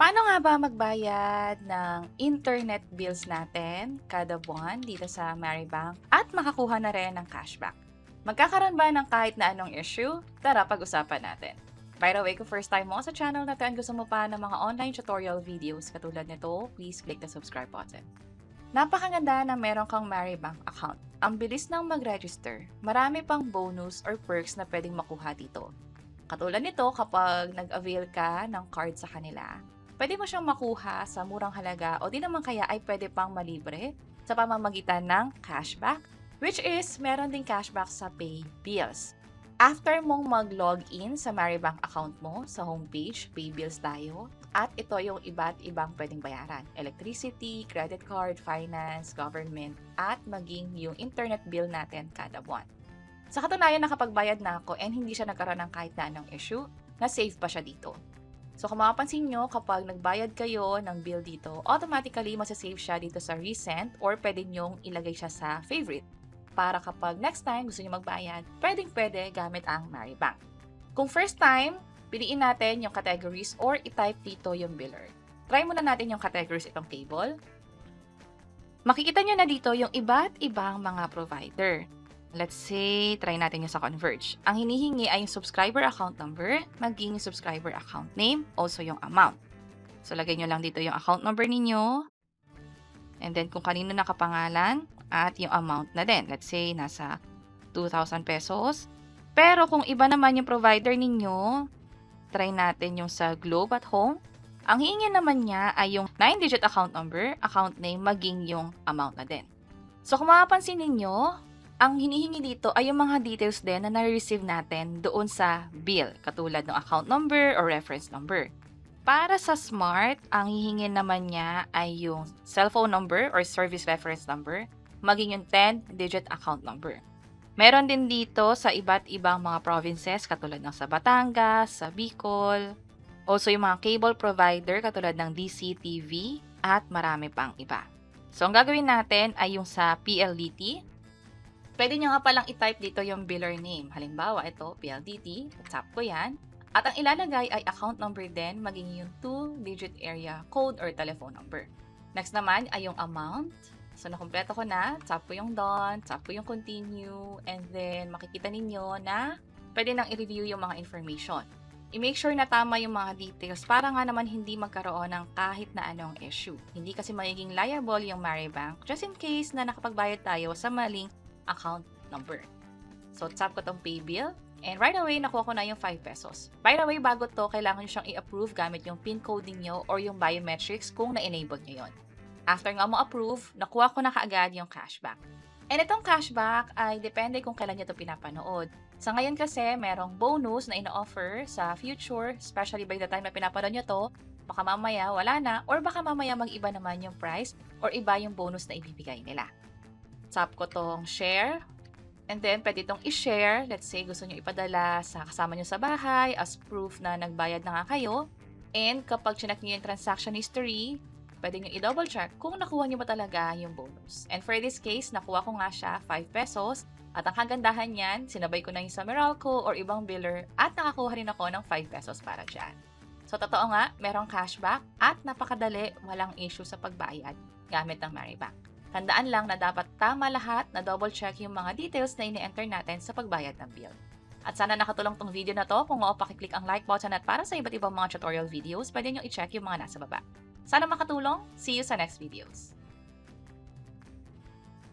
Paano nga ba magbayad ng internet bills natin kada buwan dito sa Maribank at makakuha na rin ng cashback? Magkakaroon ba ng kahit na anong issue? Tara, pag-usapan natin. By the way, kung first time mo sa channel na to and gusto mo pa ng mga online tutorial videos katulad nito, please click the subscribe button. Napakaganda na meron kang Maribank account. Ang bilis ng mag-register. Marami pang bonus or perks na pwedeng makuha dito. Katulad nito kapag nag-avail ka ng card sa kanila, pwede mo siyang makuha sa murang halaga o di naman kaya ay pwede pang malibre sa pamamagitan ng cashback, which is meron ding cashback sa pay bills. After mong mag-login sa Maribank account mo, sa homepage, pay bills tayo, at ito yung iba't ibang pwedeng bayaran. Electricity, credit card, finance, government, at maging yung internet bill natin kada buwan. Sa katunayan, nakapagbayad na ako and hindi siya nagkaroon ng kahit na anong issue, na-save pa siya dito. So kung mapapansin nyo, kapag nagbayad kayo ng bill dito, automatically masasave siya dito sa recent or pwede nyong ilagay siya sa favorite. Para kapag next time gusto nyo magbayad, pwede gamit ang Maribank. Kung first time, piliin natin yung categories or i-type dito yung biller. Try muna natin yung categories itong table. Makikita nyo na dito yung iba't ibang mga provider. Let's say, try natin yung sa Converge. Ang hinihingi ay yung subscriber account number, maging subscriber account name, also yung amount. So, lagay nyo lang dito yung account number ninyo, and then kung kanino nakapangalan, at yung amount na din. Let's say, nasa 2,000 pesos. Pero kung iba naman yung provider ninyo, try natin yung sa Globe at Home. Ang hihingi naman niya ay yung 9-digit account number, account name, maging yung amount na din. So, kung mapapansin ninyo, ang hinihingi dito ay yung mga details din na na-receive natin doon sa bill, katulad ng account number or reference number. Para sa Smart, ang hihingin naman niya ay yung cellphone number or service reference number, maging yung 10-digit account number. Meron din dito sa iba't ibang mga provinces, katulad ng sa Batangas, sa Bicol, also yung mga cable provider katulad ng DCTV at marami pang iba. So, ang gagawin natin ay yung sa PLDT. Pwede nyo nga palang i-type dito yung biller name. Halimbawa, ito, PLDT. Tap ko yan. At ang ilalagay ay account number din, maging yung 2-digit area code or telephone number. Next naman ay yung amount. So, nakumpleto ko na. Tap ko yung done, tap ko yung continue, and then makikita ninyo na pwede nang i-review yung mga information. I-make sure na tama yung mga details para nga naman hindi magkaroon ng kahit na anong issue. Hindi kasi magiging liable yung Maribank just in case na nakapagbayad tayo sa maling account number. So, tap ko tong pay bill. And right away, nakuha ko na yung 5 pesos. By the way, bago to, kailangan nyo siyang i-approve gamit yung PIN code niyo or yung biometrics kung na-enable nyo yon. After nga mo approve, nakuha ko na kaagad yung cashback. And itong cashback ay depende kung kailan nyo ito pinapanood. Sa ngayon kasi, merong bonus na ina-offer sa future, especially by the time na pinapanood nyo to, baka mamaya wala na, or baka mamaya mag-iba naman yung price or iba yung bonus na ibibigay nila. Tap ko tong share. And then, pwede itong i-share. Let's say, gusto nyo ipadala sa kasama nyo sa bahay as proof na nagbayad na nga kayo. And kapag chinek nyo yung transaction history, pwede nyo i-double check kung nakuha nyo ba talaga yung bonus. And for this case, nakuha ko nga siya 5 pesos. At ang kagandahan yan, sinabay ko na yung sa Meralco or ibang biller at nakakuha rin ako ng 5 pesos para dyan. So, totoo nga, merong cashback at napakadali, walang issue sa pagbayad gamit ng Maribank. Tandaan lang na dapat tama lahat na double-check yung mga details na ini-enter natin sa pagbayad ng bill. At sana nakatulong tong video na to. Kung oo, pakiclick ang like button at para sa iba't ibang mga tutorial videos, pwede nyo i-check yung mga nasa baba. Sana makatulong. See you sa next videos.